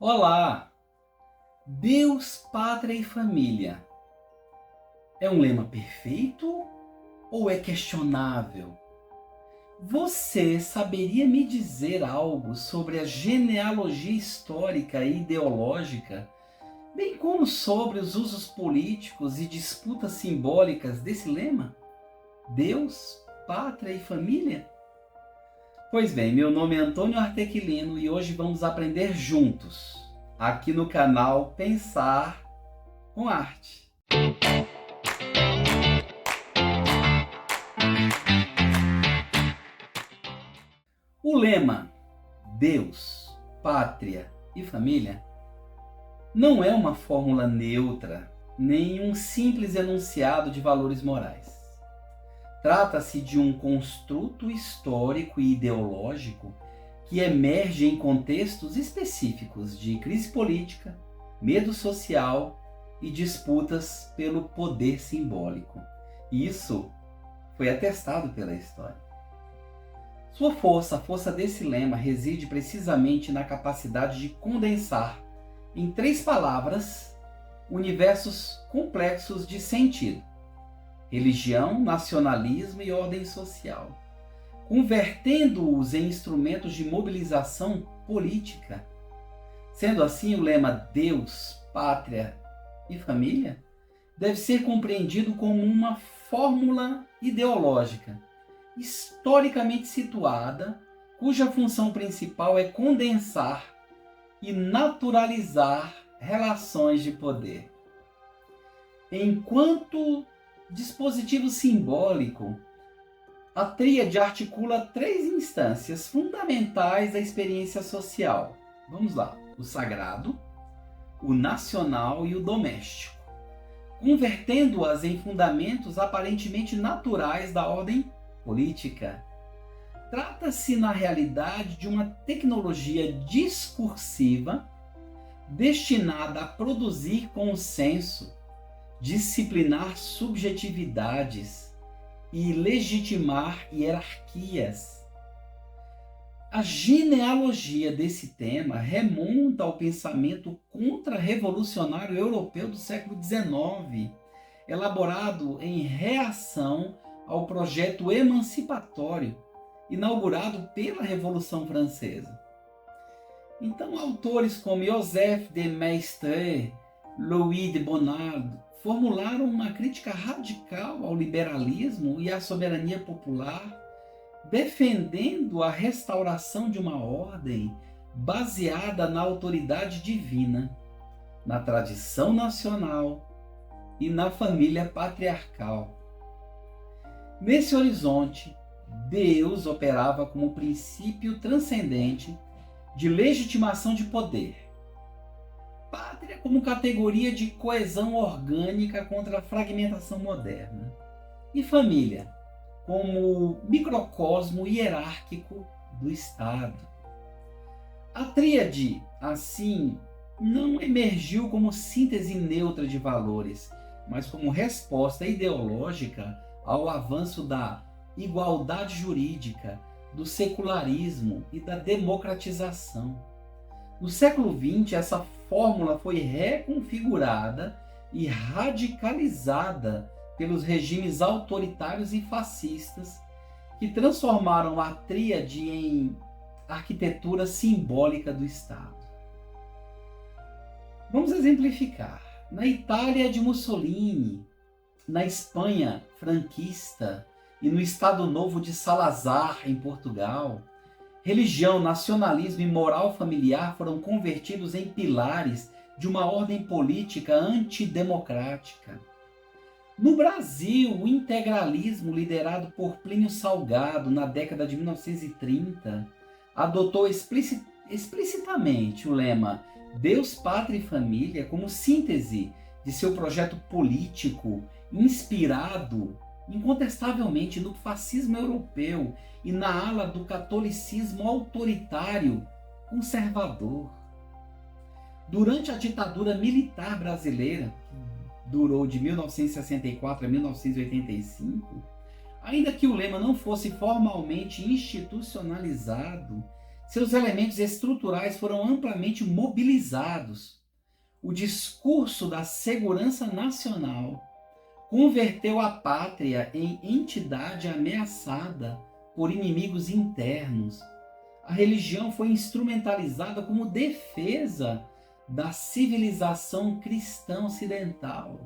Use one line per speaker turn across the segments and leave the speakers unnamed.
Olá! Deus, Pátria e Família é um lema perfeito ou é questionável? Você saberia me dizer algo sobre a genealogia histórica e ideológica, bem como sobre os usos políticos e disputas simbólicas desse lema? Deus, Pátria e Família? Pois bem, meu nome é Antônio Artequilino e hoje vamos aprender juntos, aqui no canal Pensar com Arte. O lema Deus, Pátria e Família não é uma fórmula neutra, nem um simples enunciado de valores morais. Trata-se de um construto histórico e ideológico que emerge em contextos específicos de crise política, medo social e disputas pelo poder simbólico. Isso foi atestado pela história. Sua força, a força desse lema, reside precisamente na capacidade de condensar em 3 palavras universos complexos de sentido: religião, nacionalismo e ordem social, convertendo-os em instrumentos de mobilização política. Sendo assim, o lema Deus, Pátria e Família deve ser compreendido como uma fórmula ideológica, historicamente situada, cuja função principal é condensar e naturalizar relações de poder. Enquanto dispositivo simbólico, a tríade articula 3 instâncias fundamentais da experiência social. Vamos lá: o sagrado, o nacional e o doméstico, convertendo-as em fundamentos aparentemente naturais da ordem política. Trata-se, na realidade, de uma tecnologia discursiva destinada a produzir consenso, disciplinar subjetividades e legitimar hierarquias. A genealogia desse tema remonta ao pensamento contra-revolucionário europeu do século XIX, elaborado em reação ao projeto emancipatório inaugurado pela Revolução Francesa. Então, autores como Joseph de Maistre, Louis de Bonald formularam uma crítica radical ao liberalismo e à soberania popular, defendendo a restauração de uma ordem baseada na autoridade divina, na tradição nacional e na família patriarcal. Nesse horizonte, Deus operava como princípio transcendente de legitimação de poder, Pátria como categoria de coesão orgânica contra a fragmentação moderna, e família como microcosmo hierárquico do Estado. A tríade, assim, não emergiu como síntese neutra de valores, mas como resposta ideológica ao avanço da igualdade jurídica, do secularismo e da democratização. No século XX, essa fórmula foi reconfigurada e radicalizada pelos regimes autoritários e fascistas, que transformaram a tríade em arquitetura simbólica do Estado. Vamos exemplificar. Na Itália de Mussolini, na Espanha franquista e no Estado Novo de Salazar, em Portugal, religião, nacionalismo e moral familiar foram convertidos em pilares de uma ordem política antidemocrática. No Brasil, o integralismo, liderado por Plínio Salgado na década de 1930, adotou explicitamente o lema Deus, Pátria e Família como síntese de seu projeto político, inspirado incontestavelmente no fascismo europeu e na ala do catolicismo autoritário conservador. Durante a ditadura militar brasileira, que durou de 1964 a 1985, ainda que o lema não fosse formalmente institucionalizado, Seus elementos estruturais foram amplamente mobilizados. O discurso da segurança nacional converteu a pátria em entidade ameaçada por inimigos internos. A religião foi instrumentalizada como defesa da civilização cristã ocidental.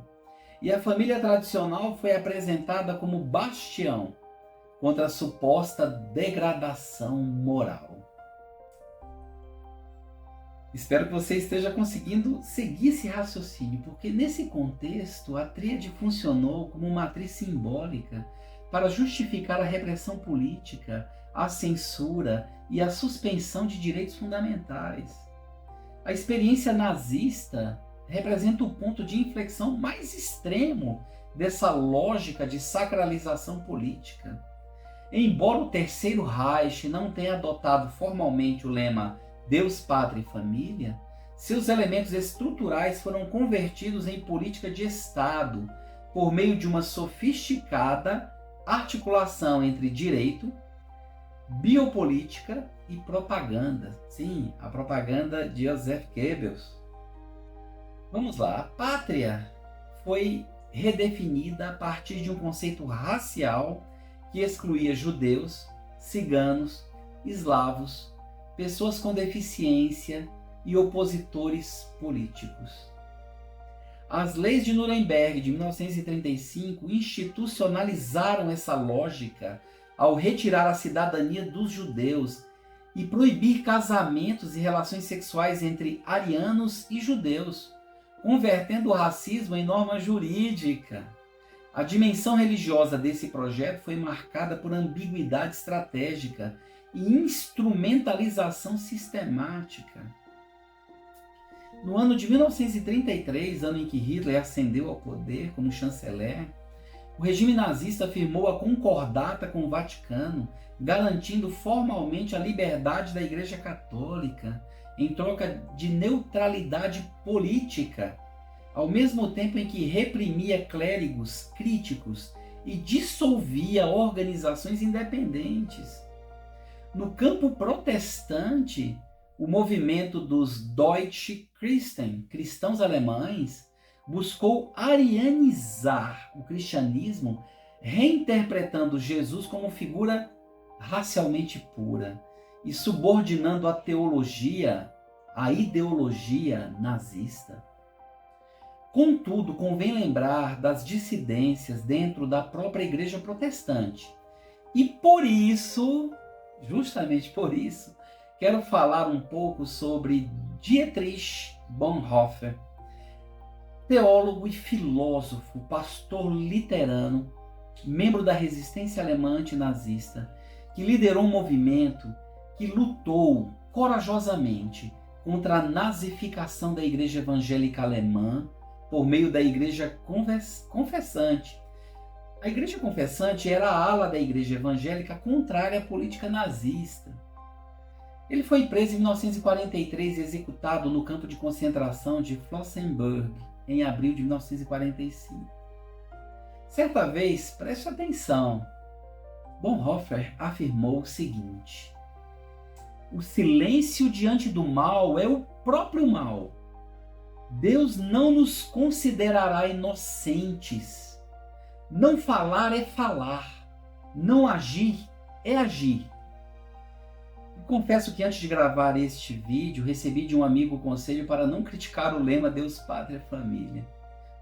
E a família tradicional foi apresentada como bastião contra a suposta degradação moral. Espero que você esteja conseguindo seguir esse raciocínio, porque nesse contexto a tríade funcionou como uma matriz simbólica para justificar a repressão política, a censura e a suspensão de direitos fundamentais. A experiência nazista representa o ponto de inflexão mais extremo dessa lógica de sacralização política. Embora o Terceiro Reich não tenha adotado formalmente o lema Deus, Pátria e Família, seus elementos estruturais foram convertidos em política de Estado por meio de uma sofisticada articulação entre direito, biopolítica e propaganda. Sim, a propaganda de Joseph Goebbels. Vamos lá, a pátria foi redefinida a partir de um conceito racial que excluía judeus, ciganos, eslavos, pessoas com deficiência e opositores políticos. As leis de Nuremberg de 1935 institucionalizaram essa lógica ao retirar a cidadania dos judeus e proibir casamentos e relações sexuais entre arianos e judeus, convertendo o racismo em norma jurídica. A dimensão religiosa desse projeto foi marcada por ambiguidade estratégica e instrumentalização sistemática. No ano de 1933, ano em que Hitler ascendeu ao poder como chanceler, o regime nazista firmou a concordata com o Vaticano, garantindo formalmente a liberdade da Igreja Católica em troca de neutralidade política, ao mesmo tempo em que reprimia clérigos críticos e dissolvia organizações independentes. No campo protestante, o movimento dos Deutsche Christen, cristãos alemães, buscou arianizar o cristianismo, reinterpretando Jesus como figura racialmente pura e subordinando a teologia à ideologia nazista. Contudo, convém lembrar das dissidências dentro da própria igreja protestante. E por isso, justamente por isso, quero falar um pouco sobre Dietrich Bonhoeffer, teólogo e filósofo, pastor luterano, membro da resistência alemã antinazista, que liderou um movimento que lutou corajosamente contra a nazificação da igreja evangélica alemã por meio da igreja confessante. A igreja confessante era a ala da igreja evangélica contrária à política nazista. Ele foi preso em 1943 e executado no campo de concentração de Flossenbürg, em abril de 1945. Certa vez, preste atenção, Bonhoeffer afirmou o seguinte: o silêncio diante do mal é o próprio mal. Deus não nos considerará inocentes. Não falar é falar. Não agir é agir. Confesso que antes de gravar este vídeo, recebi de um amigo o conselho para não criticar o lema Deus, Pátria, Família,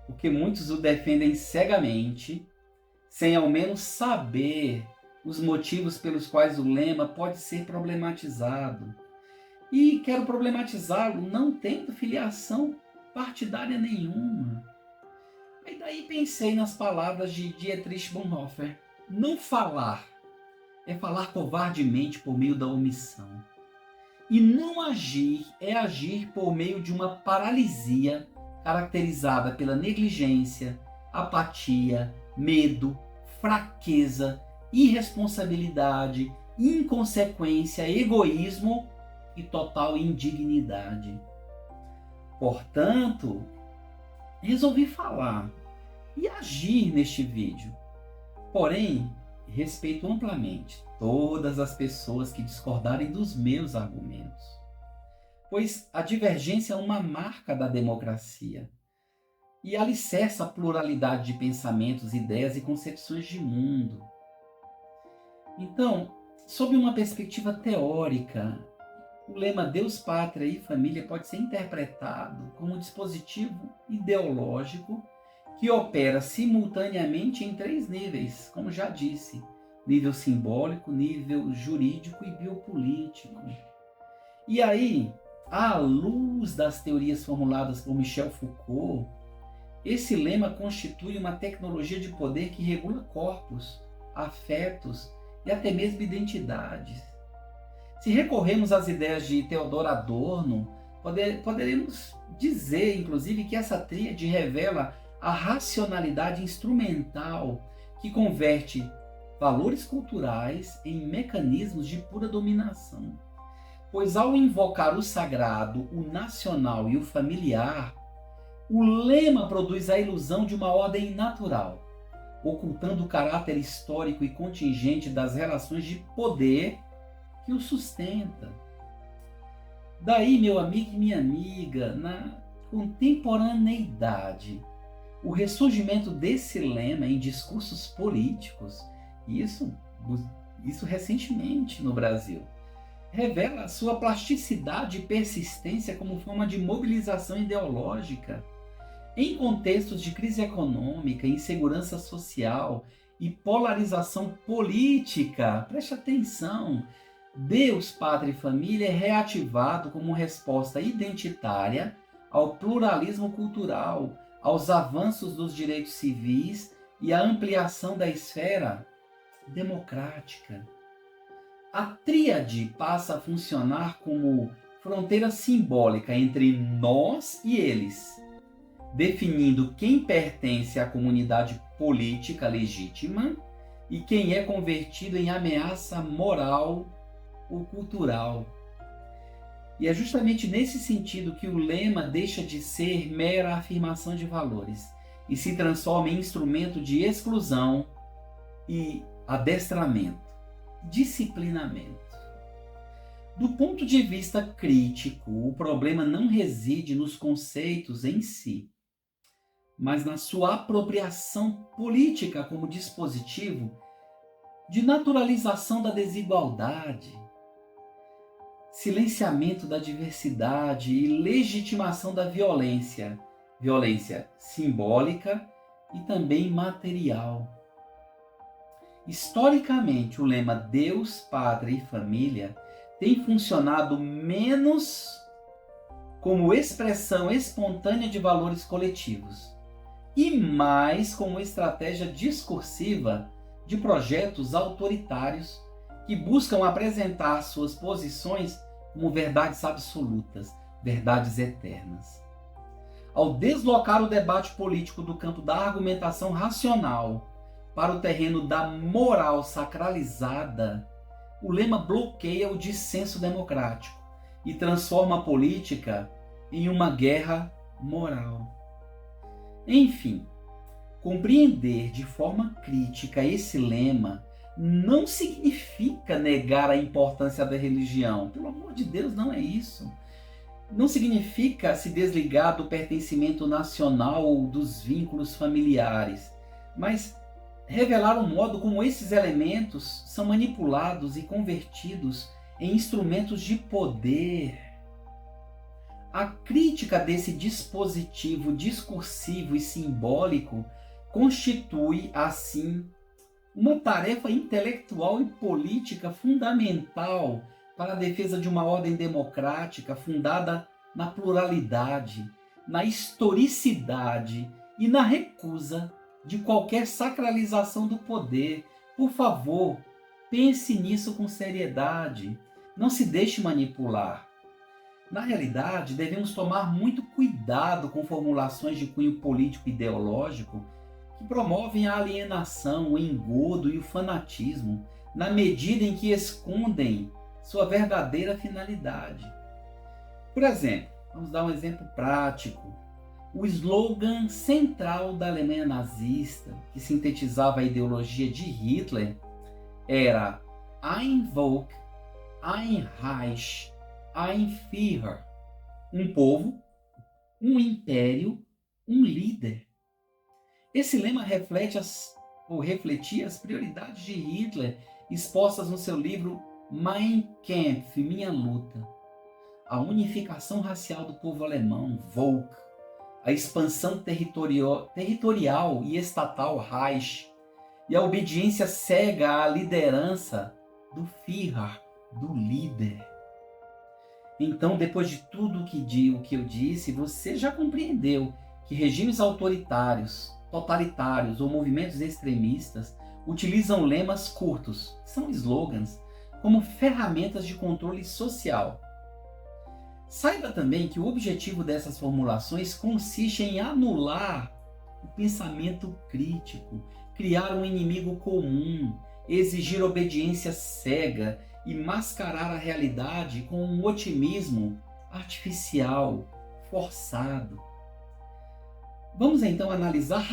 porque muitos o defendem cegamente, sem ao menos saber os motivos pelos quais o lema pode ser problematizado. E quero problematizá-lo não tendo filiação partidária nenhuma. Aí daí pensei nas palavras de Dietrich Bonhoeffer: não falar é falar covardemente por meio da omissão. E não agir é agir por meio de uma paralisia caracterizada pela negligência, apatia, medo, fraqueza, irresponsabilidade, inconsequência, egoísmo e total indignidade. Portanto, resolvi falar e agir neste vídeo. Porém, respeito amplamente todas as pessoas que discordarem dos meus argumentos, pois a divergência é uma marca da democracia e alicerça a pluralidade de pensamentos, ideias e concepções de mundo. Então, sob uma perspectiva teórica, o lema Deus, Pátria e Família pode ser interpretado como um dispositivo ideológico que opera simultaneamente em 3 níveis, como já disse: nível simbólico, nível jurídico e biopolítico. E aí, à luz das teorias formuladas por Michel Foucault, esse lema constitui uma tecnologia de poder que regula corpos, afetos e até mesmo identidades. Se recorrermos às ideias de Theodor Adorno, poderemos dizer, inclusive, que essa tríade revela a racionalidade instrumental que converte valores culturais em mecanismos de pura dominação. Pois ao invocar o sagrado, o nacional e o familiar, o lema produz a ilusão de uma ordem natural, ocultando o caráter histórico e contingente das relações de poder que o sustenta. Daí, meu amigo e minha amiga, na contemporaneidade, o ressurgimento desse lema em discursos políticos, isso recentemente no Brasil, revela a sua plasticidade e persistência como forma de mobilização ideológica em contextos de crise econômica, insegurança social e polarização política. Preste atenção, Deus, Pátria e Família é reativado como resposta identitária ao pluralismo cultural, aos avanços dos direitos civis e à ampliação da esfera democrática. A tríade passa a funcionar como fronteira simbólica entre nós e eles, definindo quem pertence à comunidade política legítima e quem é convertido em ameaça moral ou cultural. E é justamente nesse sentido que o lema deixa de ser mera afirmação de valores e se transforma em instrumento de exclusão e adestramento, disciplinamento. Do ponto de vista crítico, o problema não reside nos conceitos em si, mas na sua apropriação política como dispositivo de naturalização da desigualdade, silenciamento da diversidade e legitimação da violência simbólica e também material. Historicamente, o lema Deus, Pátria e Família tem funcionado menos como expressão espontânea de valores coletivos e mais como estratégia discursiva de projetos autoritários que buscam apresentar suas posições como verdades absolutas, verdades eternas. Ao deslocar o debate político do campo da argumentação racional para o terreno da moral sacralizada, o lema bloqueia o dissenso democrático e transforma a política em uma guerra moral. Enfim, compreender de forma crítica esse lema não significa negar a importância da religião. Pelo amor de Deus, não é isso. Não significa se desligar do pertencimento nacional ou dos vínculos familiares, mas revelar o modo como esses elementos são manipulados e convertidos em instrumentos de poder. A crítica desse dispositivo discursivo e simbólico constitui, assim, uma tarefa intelectual e política fundamental para a defesa de uma ordem democrática fundada na pluralidade, na historicidade e na recusa de qualquer sacralização do poder. Por favor, pense nisso com seriedade. Não se deixe manipular. Na realidade, devemos tomar muito cuidado com formulações de cunho político e ideológico que promovem a alienação, o engodo e o fanatismo, na medida em que escondem sua verdadeira finalidade. Por exemplo, vamos dar um exemplo prático. O slogan central da Alemanha nazista, que sintetizava a ideologia de Hitler, era Ein Volk, ein Reich, ein Führer. Um povo, um império, um líder. Esse lema refletia as prioridades de Hitler expostas no seu livro Mein Kampf, Minha Luta. A unificação racial do povo alemão, Volk, a expansão territorial e estatal, Reich, e a obediência cega à liderança do Führer, do líder. Então, depois de tudo o que eu disse, você já compreendeu que regimes autoritários, totalitários ou movimentos extremistas utilizam lemas curtos, que são slogans, como ferramentas de controle social. Saiba também que o objetivo dessas formulações consiste em anular o pensamento crítico, criar um inimigo comum, exigir obediência cega e mascarar a realidade com um otimismo artificial, forçado. Vamos então analisar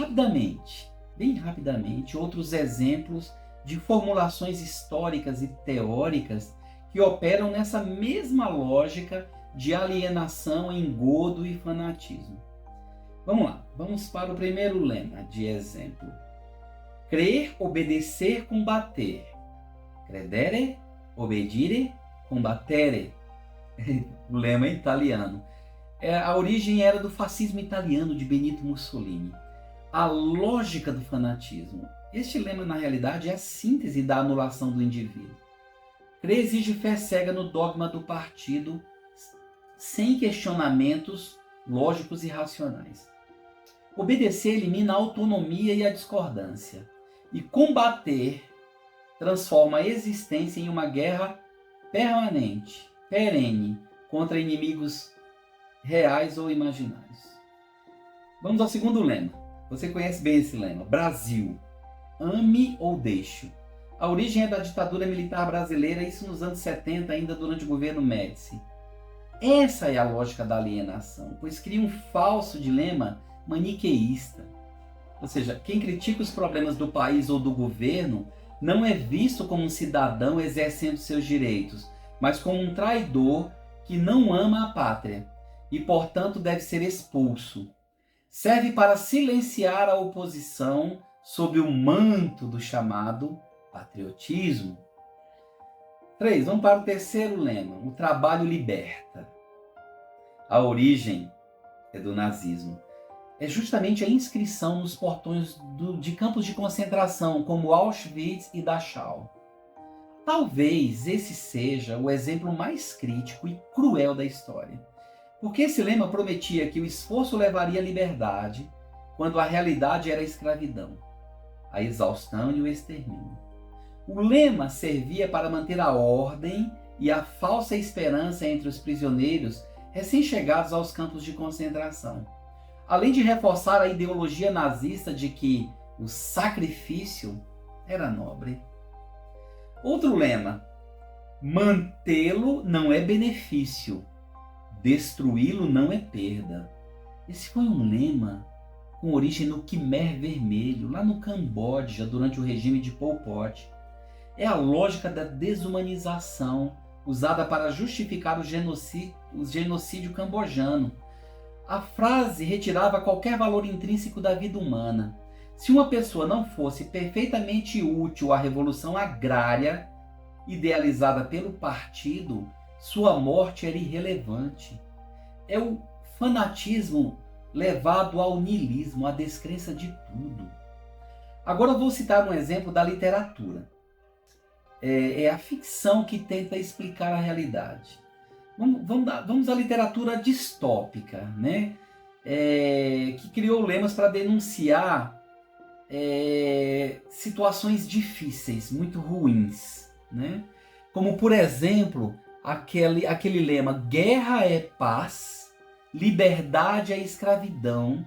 bem rapidamente, outros exemplos de formulações históricas e teóricas que operam nessa mesma lógica de alienação, engodo e fanatismo. Vamos lá, vamos para o primeiro lema de exemplo. Crer, obedecer, combater. Credere, obedire, combatere. O lema é italiano. A origem era do fascismo italiano de Benito Mussolini. A lógica do fanatismo. Este lema, na realidade, é a síntese da anulação do indivíduo. Crer exige fé cega no dogma do partido, sem questionamentos lógicos e racionais. Obedecer elimina a autonomia e a discordância. E combater transforma a existência em uma guerra permanente, perene, contra inimigos reais ou imaginários. Vamos ao segundo lema. Você conhece bem esse lema. Brasil. Ame ou deixe. A origem é da ditadura militar brasileira, isso nos anos 70, ainda durante o governo Médici. Essa é a lógica da alienação, pois cria um falso dilema maniqueísta. Ou seja, quem critica os problemas do país ou do governo não é visto como um cidadão exercendo seus direitos, mas como um traidor que não ama a pátria e, portanto, deve ser expulso. Serve para silenciar a oposição sob o manto do chamado patriotismo. 3. Vamos para o terceiro lema. O trabalho liberta. A origem é do nazismo. É justamente a inscrição nos portões de campos de concentração, como Auschwitz e Dachau. Talvez esse seja o exemplo mais crítico e cruel da história. Porque esse lema prometia que o esforço levaria à liberdade, quando a realidade era a escravidão, a exaustão e o extermínio. O lema servia para manter a ordem e a falsa esperança entre os prisioneiros recém-chegados aos campos de concentração, além de reforçar a ideologia nazista de que o sacrifício era nobre. Outro lema: mantê-lo não é benefício, destruí-lo não é perda. Esse foi um lema com origem no Khmer Vermelho, lá no Camboja, durante o regime de Pol Pot. É a lógica da desumanização usada para justificar o genocídio cambojano. A frase retirava qualquer valor intrínseco da vida humana. Se uma pessoa não fosse perfeitamente útil à revolução agrária, idealizada pelo partido, sua morte era irrelevante. É o fanatismo levado ao niilismo, à descrença de tudo. Agora vou citar um exemplo da literatura. É a ficção que tenta explicar a realidade. Vamos à literatura distópica, né? Que criou lemas para denunciar situações difíceis, muito ruins, né? Como, por exemplo, aquele lema: guerra é paz, liberdade é escravidão,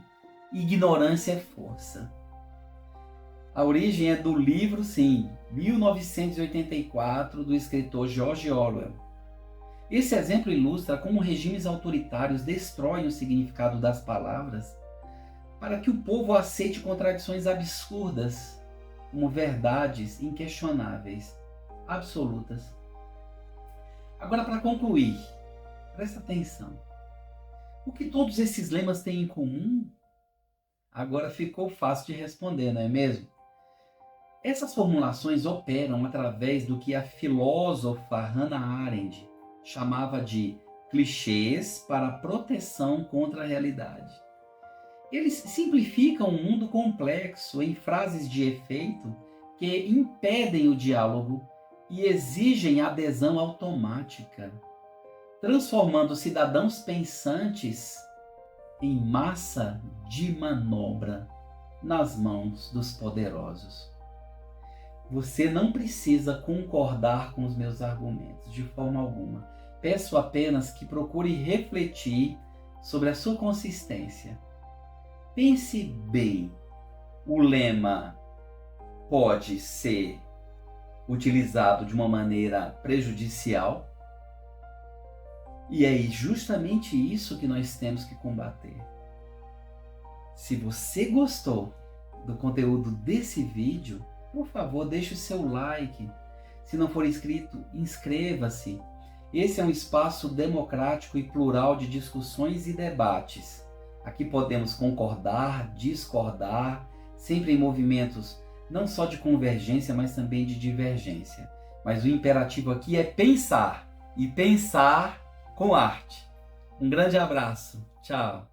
ignorância é força. A origem é do livro, sim, 1984, do escritor George Orwell. Esse exemplo ilustra como regimes autoritários destroem o significado das palavras para que o povo aceite contradições absurdas como verdades inquestionáveis, absolutas. Agora, para concluir, presta atenção. O que todos esses lemas têm em comum? Agora ficou fácil de responder, não é mesmo? Essas formulações operam através do que a filósofa Hannah Arendt chamava de clichês para proteção contra a realidade. Eles simplificam um mundo complexo em frases de efeito que impedem o diálogo e exigem adesão automática, transformando cidadãos pensantes em massa de manobra nas mãos dos poderosos. Você não precisa concordar com os meus argumentos de forma alguma. Peço apenas que procure refletir sobre a sua consistência. Pense bem. O lema pode ser utilizado de uma maneira prejudicial, e é justamente isso que nós temos que combater. Se você gostou do conteúdo desse vídeo, por favor, deixe o seu like. Se não for inscrito, inscreva-se. Esse é um espaço democrático e plural de discussões e debates. Aqui podemos concordar, discordar, sempre em movimentos não só de convergência, mas também de divergência. Mas o imperativo aqui é pensar, e pensar com arte. Um grande abraço. Tchau.